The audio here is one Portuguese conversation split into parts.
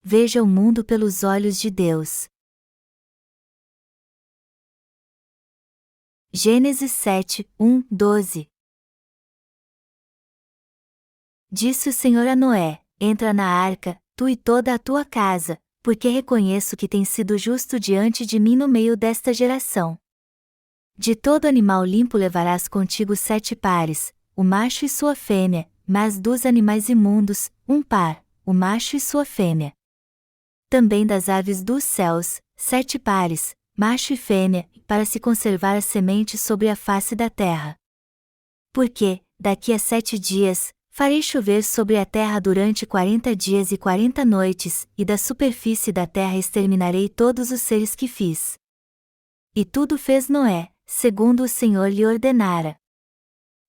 veja o mundo pelos olhos de Deus. Gênesis 7, 1, 12. Disse o Senhor a Noé: entra na arca, tu e toda a tua casa, porque reconheço que tens sido justo diante de mim no meio desta geração. De todo animal limpo levarás contigo 7 pares, o macho e sua fêmea, mas dos animais imundos, 1 par, o macho e sua fêmea. Também das aves dos céus, 7 pares, macho e fêmea, para se conservar a semente sobre a face da terra. Porque, daqui a 7 dias, farei chover sobre a terra durante 40 dias e 40 noites, e da superfície da terra exterminarei todos os seres que fiz. E tudo fez Noé, segundo o Senhor lhe ordenara.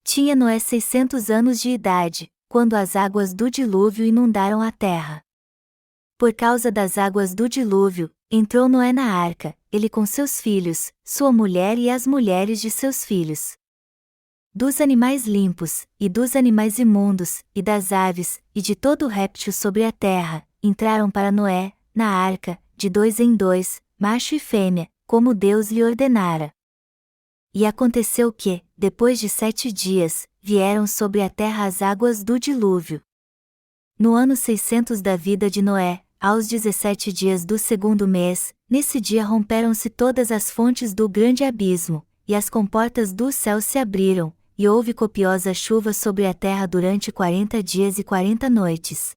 Tinha Noé 600 anos de idade, quando as águas do dilúvio inundaram a terra. Por causa das águas do dilúvio, entrou Noé na arca, ele com seus filhos, sua mulher e as mulheres de seus filhos. Dos animais limpos, e dos animais imundos, e das aves, e de todo réptil sobre a terra, entraram para Noé, na arca, de 2 em 2, macho e fêmea, como Deus lhe ordenara. E aconteceu que, depois de 7 dias, vieram sobre a terra as águas do dilúvio. No ano 600 da vida de Noé, aos 17 dias do 2º mês, nesse dia romperam-se todas as fontes do grande abismo, e as comportas do céu se abriram, e houve copiosa chuva sobre a terra durante 40 dias e 40 noites.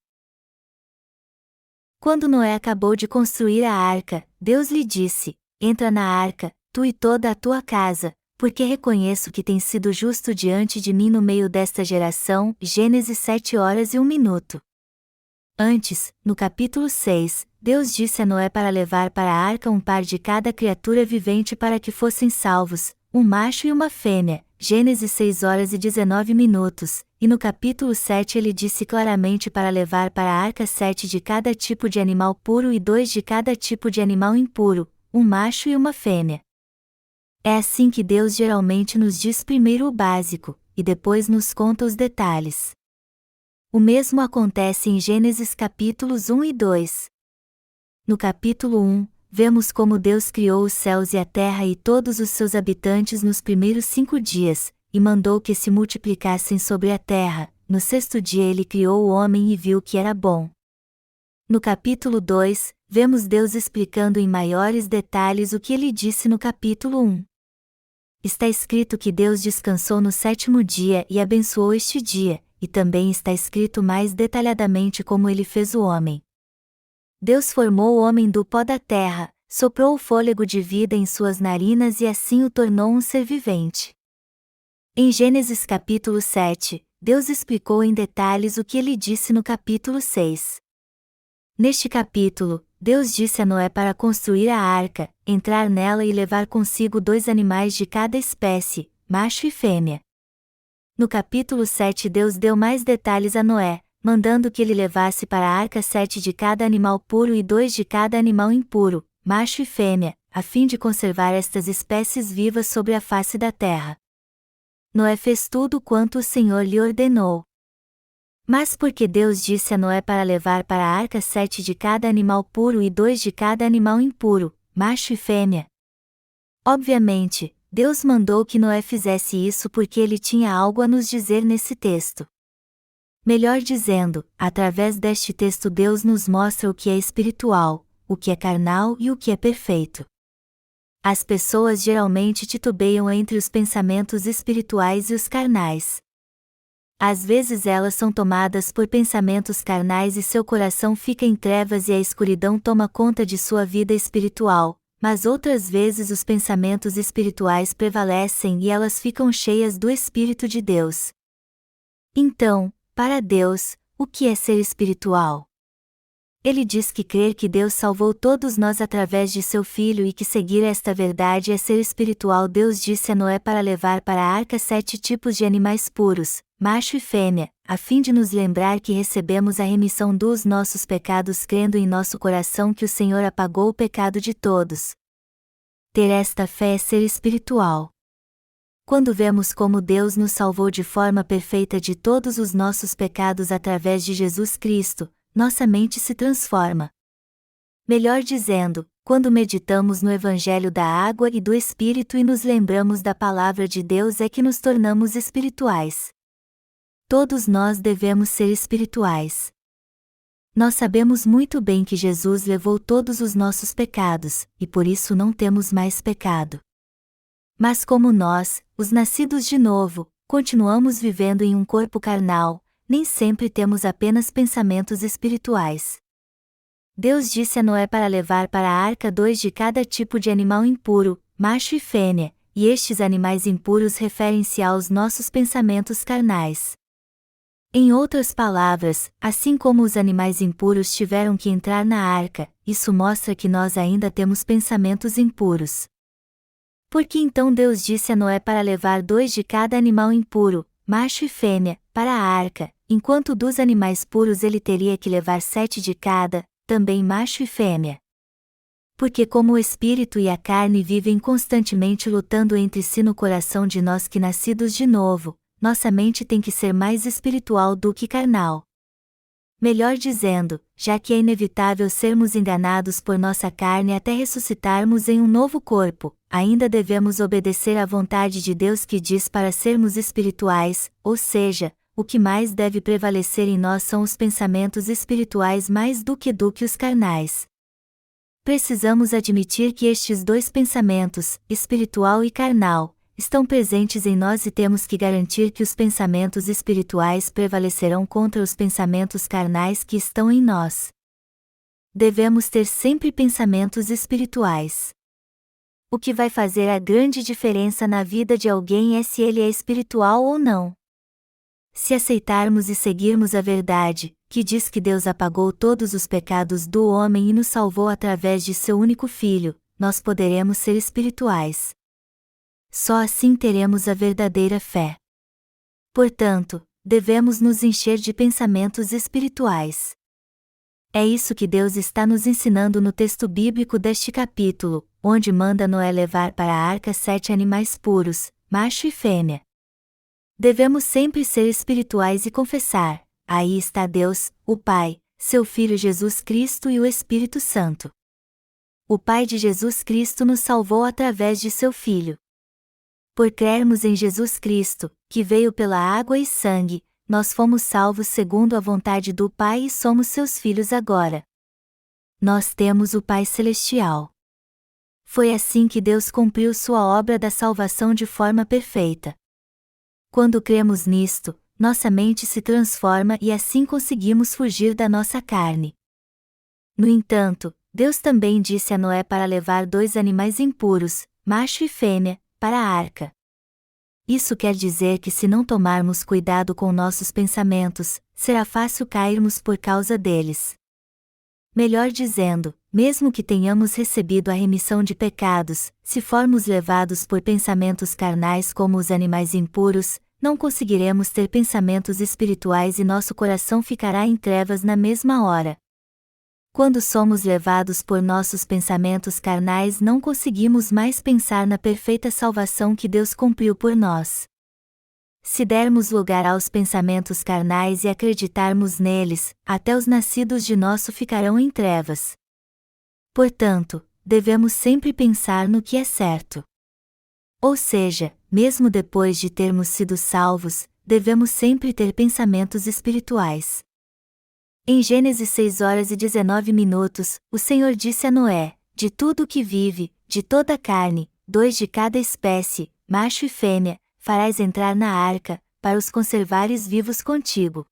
Quando Noé acabou de construir a arca, Deus lhe disse: entra na arca, tu e toda a tua casa, porque reconheço que tens sido justo diante de mim no meio desta geração. Gênesis 7h01. Antes, no capítulo 6, Deus disse a Noé para levar para a arca 1 par de cada criatura vivente para que fossem salvos, um macho e uma fêmea. Gênesis 6h19, e no capítulo 7 ele disse claramente para levar para a arca 7 de cada tipo de animal puro e 2 de cada tipo de animal impuro, um macho e uma fêmea. É assim que Deus geralmente nos diz primeiro o básico, e depois nos conta os detalhes. O mesmo acontece em Gênesis capítulos 1 e 2. No capítulo 1, vemos como Deus criou os céus e a terra e todos os seus habitantes nos primeiros 5 dias, e mandou que se multiplicassem sobre a terra. No 6º dia ele criou o homem e viu que era bom. No capítulo 2, vemos Deus explicando em maiores detalhes o que ele disse no capítulo 1. Está escrito que Deus descansou no 7º dia e abençoou este dia, e também está escrito mais detalhadamente como ele fez o homem. Deus formou o homem do pó da terra, soprou o fôlego de vida em suas narinas e assim o tornou um ser vivente. Em Gênesis capítulo 7, Deus explicou em detalhes o que ele disse no capítulo 6. Neste capítulo, Deus disse a Noé para construir a arca, entrar nela e levar consigo 2 animais de cada espécie, macho e fêmea. No capítulo 7 Deus deu mais detalhes a Noé, mandando que ele levasse para a arca 7 de cada animal puro e 2 de cada animal impuro, macho e fêmea, a fim de conservar estas espécies vivas sobre a face da terra. Noé fez tudo quanto o Senhor lhe ordenou. Mas por que Deus disse a Noé para levar para a arca 7 de cada animal puro e 2 de cada animal impuro, macho e fêmea? Obviamente, Deus mandou que Noé fizesse isso porque ele tinha algo a nos dizer nesse texto. Melhor dizendo, através deste texto Deus nos mostra o que é espiritual, o que é carnal e o que é perfeito. As pessoas geralmente titubeiam entre os pensamentos espirituais e os carnais. Às vezes elas são tomadas por pensamentos carnais e seu coração fica em trevas e a escuridão toma conta de sua vida espiritual, mas outras vezes os pensamentos espirituais prevalecem e elas ficam cheias do Espírito de Deus. Então, para Deus, o que é ser espiritual? Ele diz que crer que Deus salvou todos nós através de seu Filho e que seguir esta verdade é ser espiritual. Deus disse a Noé para levar para a arca 7 tipos de animais puros, macho e fêmea, a fim de nos lembrar que recebemos a remissão dos nossos pecados crendo em nosso coração que o Senhor apagou o pecado de todos. Ter esta fé é ser espiritual. Quando vemos como Deus nos salvou de forma perfeita de todos os nossos pecados através de Jesus Cristo, nossa mente se transforma. Melhor dizendo, quando meditamos no Evangelho da água e do Espírito e nos lembramos da palavra de Deus é que nos tornamos espirituais. Todos nós devemos ser espirituais. Nós sabemos muito bem que Jesus levou todos os nossos pecados, e por isso não temos mais pecado. Mas como nós, os nascidos de novo, continuamos vivendo em um corpo carnal, nem sempre temos apenas pensamentos espirituais. Deus disse a Noé para levar para a arca 2 de cada tipo de animal impuro, macho e fêmea, e estes animais impuros referem-se aos nossos pensamentos carnais. Em outras palavras, assim como os animais impuros tiveram que entrar na arca, isso mostra que nós ainda temos pensamentos impuros. Por que então Deus disse a Noé para levar 2 de cada animal impuro, macho e fêmea, para a arca, enquanto dos animais puros ele teria que levar 7 de cada, também macho e fêmea? Porque como o espírito e a carne vivem constantemente lutando entre si no coração de nós que nascidos de novo, nossa mente tem que ser mais espiritual do que carnal. Melhor dizendo, já que é inevitável sermos enganados por nossa carne até ressuscitarmos em um novo corpo, ainda devemos obedecer à vontade de Deus que diz para sermos espirituais, ou seja, o que mais deve prevalecer em nós são os pensamentos espirituais mais do que os carnais. Precisamos admitir que estes 2 pensamentos, espiritual e carnal, estão presentes em nós e temos que garantir que os pensamentos espirituais prevalecerão contra os pensamentos carnais que estão em nós. Devemos ter sempre pensamentos espirituais. O que vai fazer a grande diferença na vida de alguém é se ele é espiritual ou não. Se aceitarmos e seguirmos a verdade, que diz que Deus apagou todos os pecados do homem e nos salvou através de seu único Filho, nós poderemos ser espirituais. Só assim teremos a verdadeira fé. Portanto, devemos nos encher de pensamentos espirituais. É isso que Deus está nos ensinando no texto bíblico deste capítulo, onde manda Noé levar para a arca 7 animais puros, macho e fêmea. Devemos sempre ser espirituais e confessar: aí está Deus, o Pai, seu Filho Jesus Cristo e o Espírito Santo. O Pai de Jesus Cristo nos salvou através de seu Filho. Por crermos em Jesus Cristo, que veio pela água e sangue, nós fomos salvos segundo a vontade do Pai e somos seus filhos agora. Nós temos o Pai Celestial. Foi assim que Deus cumpriu sua obra da salvação de forma perfeita. Quando cremos nisto, nossa mente se transforma e assim conseguimos fugir da nossa carne. No entanto, Deus também disse a Noé para levar 2 animais impuros, macho e fêmea, para a arca. Isso quer dizer que se não tomarmos cuidado com nossos pensamentos, será fácil cairmos por causa deles. Melhor dizendo, mesmo que tenhamos recebido a remissão de pecados, se formos levados por pensamentos carnais como os animais impuros, não conseguiremos ter pensamentos espirituais e nosso coração ficará em trevas na mesma hora. Quando somos levados por nossos pensamentos carnais, não conseguimos mais pensar na perfeita salvação que Deus cumpriu por nós. Se dermos lugar aos pensamentos carnais e acreditarmos neles, até os nascidos de nosso ficarão em trevas. Portanto, devemos sempre pensar no que é certo. Ou seja, mesmo depois de termos sido salvos, devemos sempre ter pensamentos espirituais. Em Gênesis 6h19, o Senhor disse a Noé: de tudo o que vive, de toda a carne, 2 de cada espécie, macho e fêmea, farás entrar na arca, para os conservares vivos contigo.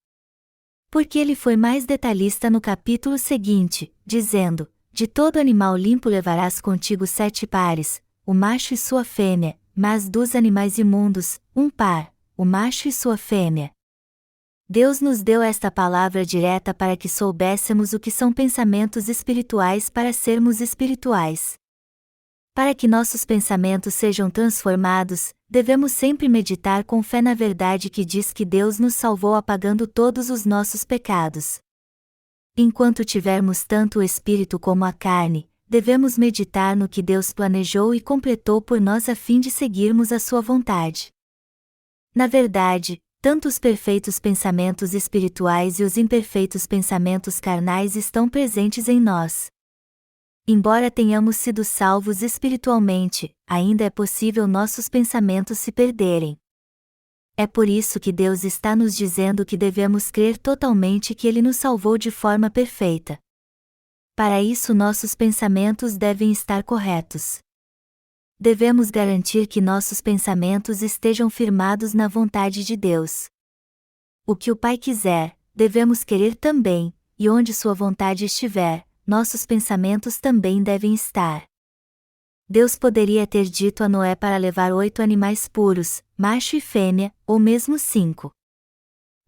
Porque ele foi mais detalhista no capítulo seguinte, dizendo: de todo animal limpo levarás contigo 7 pares, o macho e sua fêmea, mas dos animais imundos, 1 par, o macho e sua fêmea. Deus nos deu esta palavra direta para que soubéssemos o que são pensamentos espirituais para sermos espirituais. Para que nossos pensamentos sejam transformados, devemos sempre meditar com fé na verdade que diz que Deus nos salvou apagando todos os nossos pecados. Enquanto tivermos tanto o espírito como a carne, devemos meditar no que Deus planejou e completou por nós a fim de seguirmos a sua vontade. Na verdade, tanto os perfeitos pensamentos espirituais e os imperfeitos pensamentos carnais estão presentes em nós. Embora tenhamos sido salvos espiritualmente, ainda é possível nossos pensamentos se perderem. É por isso que Deus está nos dizendo que devemos crer totalmente que Ele nos salvou de forma perfeita. Para isso, nossos pensamentos devem estar corretos. Devemos garantir que nossos pensamentos estejam firmados na vontade de Deus. O que o Pai quiser, devemos querer também, e onde Sua vontade estiver, nossos pensamentos também devem estar. Deus poderia ter dito a Noé para levar 8 animais puros, macho e fêmea, ou mesmo 5.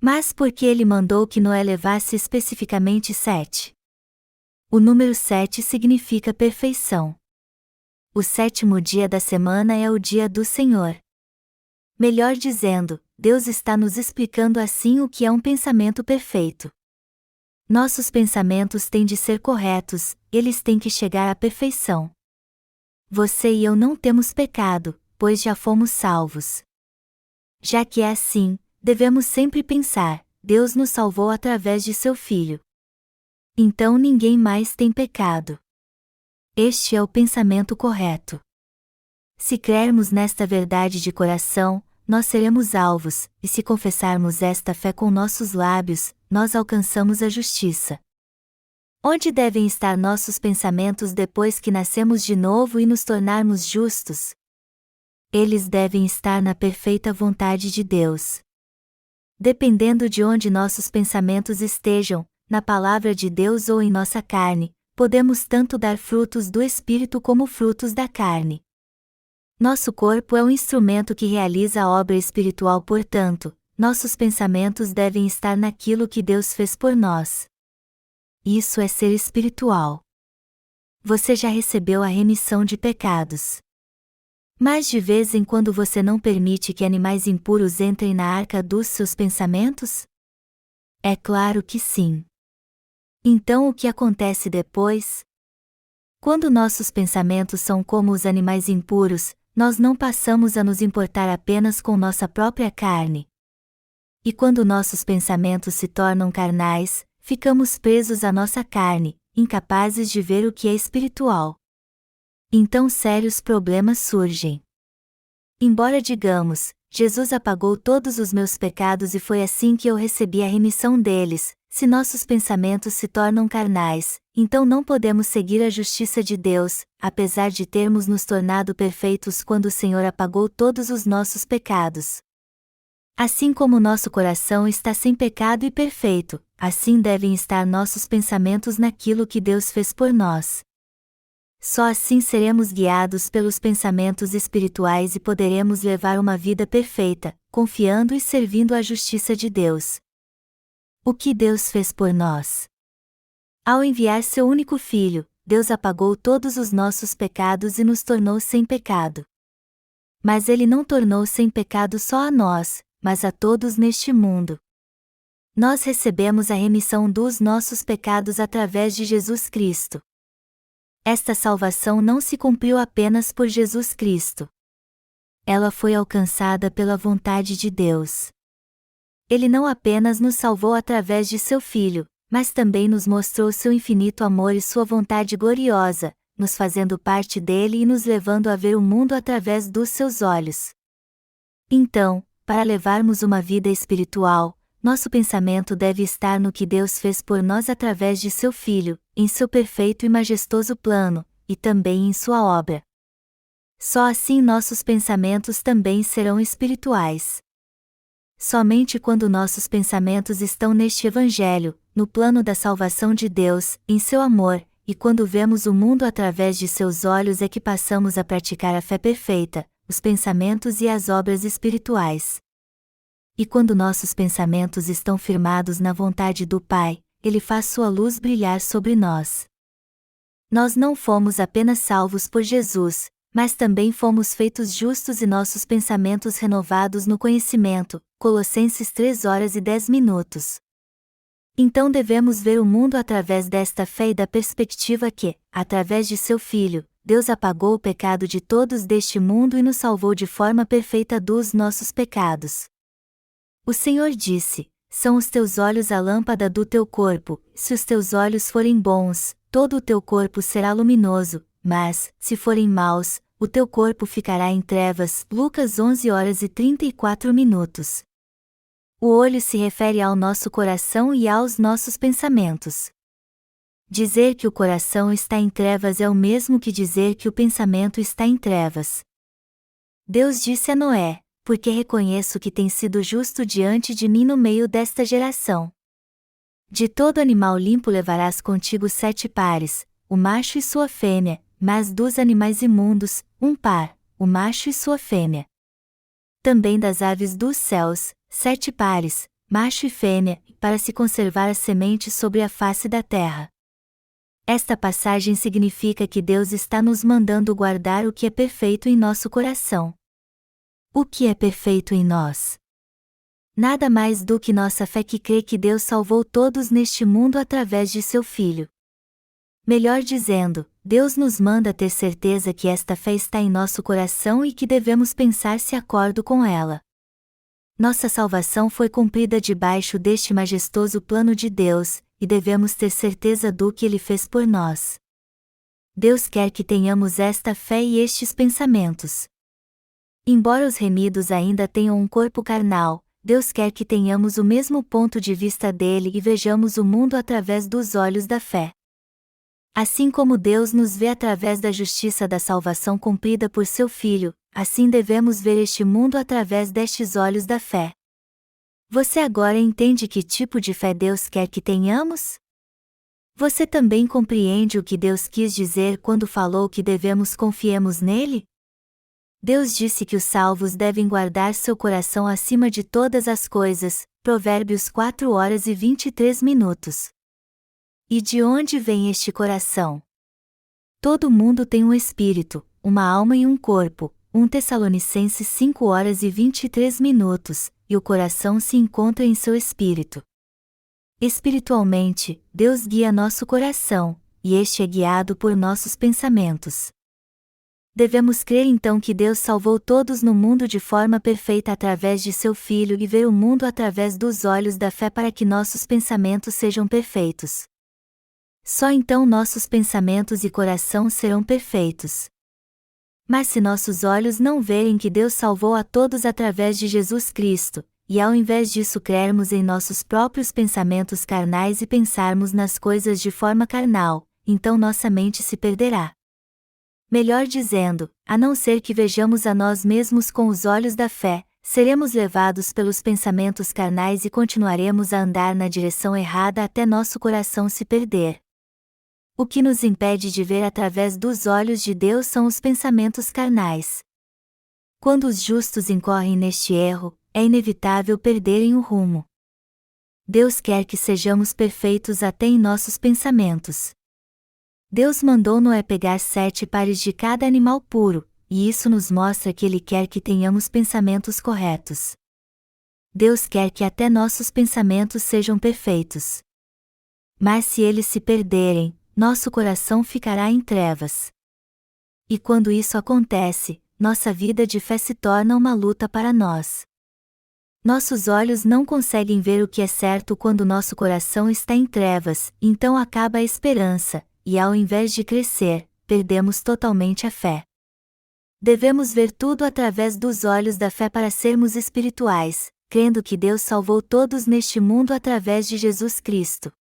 Mas por que ele mandou que Noé levasse especificamente 7? O número 7 significa perfeição. O 7º dia da semana é o dia do Senhor. Melhor dizendo, Deus está nos explicando assim o que é um pensamento perfeito. Nossos pensamentos têm de ser corretos, eles têm que chegar à perfeição. Você e eu não temos pecado, pois já fomos salvos. Já que é assim, devemos sempre pensar: Deus nos salvou através de seu Filho. Então ninguém mais tem pecado. Este é o pensamento correto. Se crermos nesta verdade de coração, nós seremos alvos, e se confessarmos esta fé com nossos lábios, nós alcançamos a justiça. Onde devem estar nossos pensamentos depois que nascemos de novo e nos tornarmos justos? Eles devem estar na perfeita vontade de Deus. Dependendo de onde nossos pensamentos estejam, na palavra de Deus ou em nossa carne, podemos tanto dar frutos do Espírito como frutos da carne. Nosso corpo é um instrumento que realiza a obra espiritual, portanto, nossos pensamentos devem estar naquilo que Deus fez por nós. Isso é ser espiritual. Você já recebeu a remissão de pecados. Mas de vez em quando você não permite que animais impuros entrem na arca dos seus pensamentos? É claro que sim. Então o que acontece depois? Quando nossos pensamentos são como os animais impuros, nós não passamos a nos importar apenas com nossa própria carne. E quando nossos pensamentos se tornam carnais, ficamos presos à nossa carne, incapazes de ver o que é espiritual. Então sérios problemas surgem. Embora digamos, Jesus apagou todos os meus pecados e foi assim que eu recebi a remissão deles, se nossos pensamentos se tornam carnais, então não podemos seguir a justiça de Deus, apesar de termos nos tornado perfeitos quando o Senhor apagou todos os nossos pecados. Assim como nosso coração está sem pecado e perfeito, assim devem estar nossos pensamentos naquilo que Deus fez por nós. Só assim seremos guiados pelos pensamentos espirituais e poderemos levar uma vida perfeita, confiando e servindo à justiça de Deus. O que Deus fez por nós? Ao enviar seu único Filho, Deus apagou todos os nossos pecados e nos tornou sem pecado. Mas Ele não tornou sem pecado só a nós, mas a todos neste mundo. Nós recebemos a remissão dos nossos pecados através de Jesus Cristo. Esta salvação não se cumpriu apenas por Jesus Cristo. Ela foi alcançada pela vontade de Deus. Ele não apenas nos salvou através de seu Filho, mas também nos mostrou seu infinito amor e sua vontade gloriosa, nos fazendo parte dele e nos levando a ver o mundo através dos seus olhos. Então, para levarmos uma vida espiritual, nosso pensamento deve estar no que Deus fez por nós através de seu Filho, em seu perfeito e majestoso plano, e também em sua obra. Só assim nossos pensamentos também serão espirituais. Somente quando nossos pensamentos estão neste Evangelho, no plano da salvação de Deus, em seu amor, e quando vemos o mundo através de seus olhos é que passamos a praticar a fé perfeita, os pensamentos e as obras espirituais. E quando nossos pensamentos estão firmados na vontade do Pai, Ele faz sua luz brilhar sobre nós. Nós não fomos apenas salvos por Jesus, mas também fomos feitos justos e nossos pensamentos renovados no conhecimento. Colossenses 3:10. Então devemos ver o mundo através desta fé e da perspectiva que, através de seu Filho, Deus apagou o pecado de todos deste mundo e nos salvou de forma perfeita dos nossos pecados. O Senhor disse: são os teus olhos a lâmpada do teu corpo, se os teus olhos forem bons, todo o teu corpo será luminoso, mas, se forem maus, o teu corpo ficará em trevas. Lucas 11h34. O olho se refere ao nosso coração e aos nossos pensamentos. Dizer que o coração está em trevas é o mesmo que dizer que o pensamento está em trevas. Deus disse a Noé: porque reconheço que tem sido justo diante de mim no meio desta geração. De todo animal limpo levarás contigo 7 pares, o macho e sua fêmea, mas dos animais imundos, 1 par, o macho e sua fêmea. Também das aves dos céus, 7 pares, macho e fêmea, para se conservar a semente sobre a face da terra. Esta passagem significa que Deus está nos mandando guardar o que é perfeito em nosso coração. O que é perfeito em nós? Nada mais do que nossa fé que crê que Deus salvou todos neste mundo através de seu Filho. Melhor dizendo, Deus nos manda ter certeza que esta fé está em nosso coração e que devemos pensar se acordo com ela. Nossa salvação foi cumprida debaixo deste majestoso plano de Deus, e devemos ter certeza do que Ele fez por nós. Deus quer que tenhamos esta fé e estes pensamentos. Embora os remidos ainda tenham um corpo carnal, Deus quer que tenhamos o mesmo ponto de vista dele e vejamos o mundo através dos olhos da fé. Assim como Deus nos vê através da justiça da salvação cumprida por seu Filho, assim devemos ver este mundo através destes olhos da fé. Você agora entende que tipo de fé Deus quer que tenhamos? Você também compreende o que Deus quis dizer quando falou que devemos confiemos nele? Deus disse que os salvos devem guardar seu coração acima de todas as coisas, Provérbios 4h23. E de onde vem este coração? Todo mundo tem um espírito, uma alma e um corpo, 1 Tessalonicenses 5h23, e o coração se encontra em seu espírito. Espiritualmente, Deus guia nosso coração, e este é guiado por nossos pensamentos. Devemos crer então que Deus salvou todos no mundo de forma perfeita através de seu Filho e ver o mundo através dos olhos da fé para que nossos pensamentos sejam perfeitos. Só então nossos pensamentos e coração serão perfeitos. Mas se nossos olhos não verem que Deus salvou a todos através de Jesus Cristo, e ao invés disso crermos em nossos próprios pensamentos carnais e pensarmos nas coisas de forma carnal, então nossa mente se perderá. Melhor dizendo, a não ser que vejamos a nós mesmos com os olhos da fé, seremos levados pelos pensamentos carnais e continuaremos a andar na direção errada até nosso coração se perder. O que nos impede de ver através dos olhos de Deus são os pensamentos carnais. Quando os justos incorrem neste erro, é inevitável perderem o rumo. Deus quer que sejamos perfeitos até em nossos pensamentos. Deus mandou Noé pegar 7 pares de cada animal puro, e isso nos mostra que Ele quer que tenhamos pensamentos corretos. Deus quer que até nossos pensamentos sejam perfeitos. Mas se eles se perderem, nosso coração ficará em trevas. E quando isso acontece, nossa vida de fé se torna uma luta para nós. Nossos olhos não conseguem ver o que é certo quando nosso coração está em trevas, então acaba a esperança, e ao invés de crescer, perdemos totalmente a fé. Devemos ver tudo através dos olhos da fé para sermos espirituais, crendo que Deus salvou todos neste mundo através de Jesus Cristo.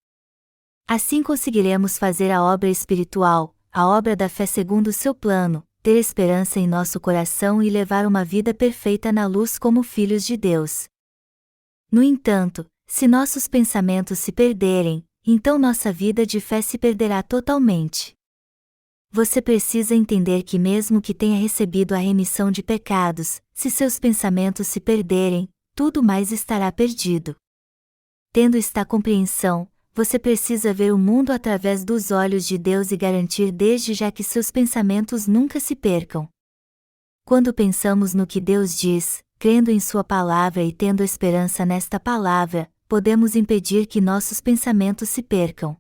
Assim conseguiremos fazer a obra espiritual, a obra da fé segundo o seu plano, ter esperança em nosso coração e levar uma vida perfeita na luz como filhos de Deus. No entanto, se nossos pensamentos se perderem, então nossa vida de fé se perderá totalmente. Você precisa entender que mesmo que tenha recebido a remissão de pecados, se seus pensamentos se perderem, tudo mais estará perdido. Tendo esta compreensão, você precisa ver o mundo através dos olhos de Deus e garantir desde já que seus pensamentos nunca se percam. Quando pensamos no que Deus diz, crendo em sua palavra e tendo esperança nesta palavra, podemos impedir que nossos pensamentos se percam.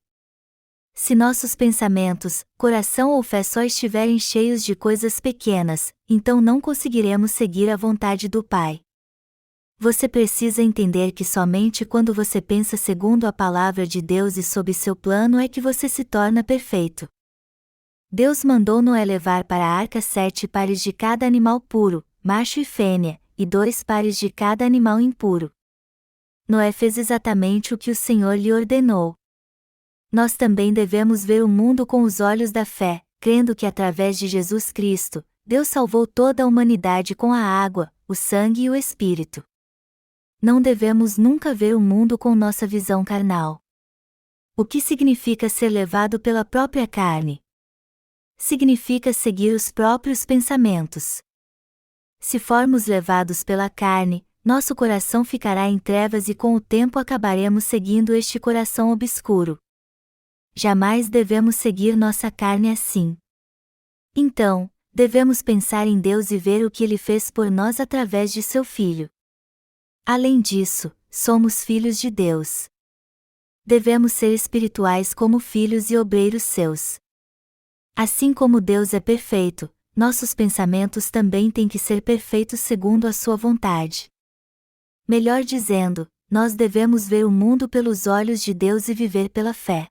Se nossos pensamentos, coração ou fé só estiverem cheios de coisas pequenas, então não conseguiremos seguir a vontade do Pai. Você precisa entender que somente quando você pensa segundo a palavra de Deus e sob seu plano é que você se torna perfeito. Deus mandou Noé levar para a arca 7 pares de cada animal puro, macho e fêmea, e 2 pares de cada animal impuro. Noé fez exatamente o que o Senhor lhe ordenou. Nós também devemos ver o mundo com os olhos da fé, crendo que através de Jesus Cristo, Deus salvou toda a humanidade com a água, o sangue e o Espírito. Não devemos nunca ver o mundo com nossa visão carnal. O que significa ser levado pela própria carne? Significa seguir os próprios pensamentos. Se formos levados pela carne, nosso coração ficará em trevas e com o tempo acabaremos seguindo este coração obscuro. Jamais devemos seguir nossa carne assim. Então, devemos pensar em Deus e ver o que Ele fez por nós através de seu Filho. Além disso, somos filhos de Deus. Devemos ser espirituais como filhos e obreiros seus. Assim como Deus é perfeito, nossos pensamentos também têm que ser perfeitos segundo a sua vontade. Melhor dizendo, nós devemos ver o mundo pelos olhos de Deus e viver pela fé.